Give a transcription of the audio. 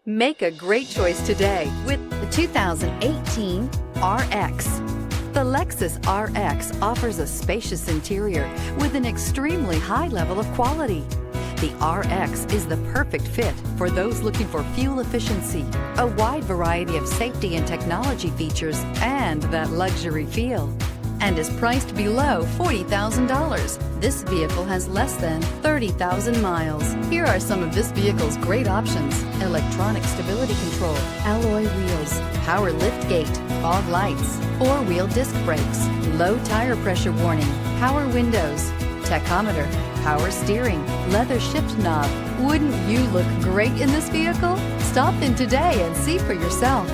Make a great choice today with the 2018 RX. The Lexus RX offers a spacious interior with an extremely high level of quality. The RX is the perfect fit for those looking for fuel efficiency, a wide variety of safety and technology features, and that luxury feel, and is priced below $40,000. This vehicle has less than 30,000 miles. Here are some of this vehicle's great options: electronic stability control, alloy wheels, power liftgate, fog lights, four-wheel disc brakes, low tire pressure warning, power windows, tachometer, power steering, leather shift knob. Wouldn't you look great in this vehicle? Stop in today and see for yourself.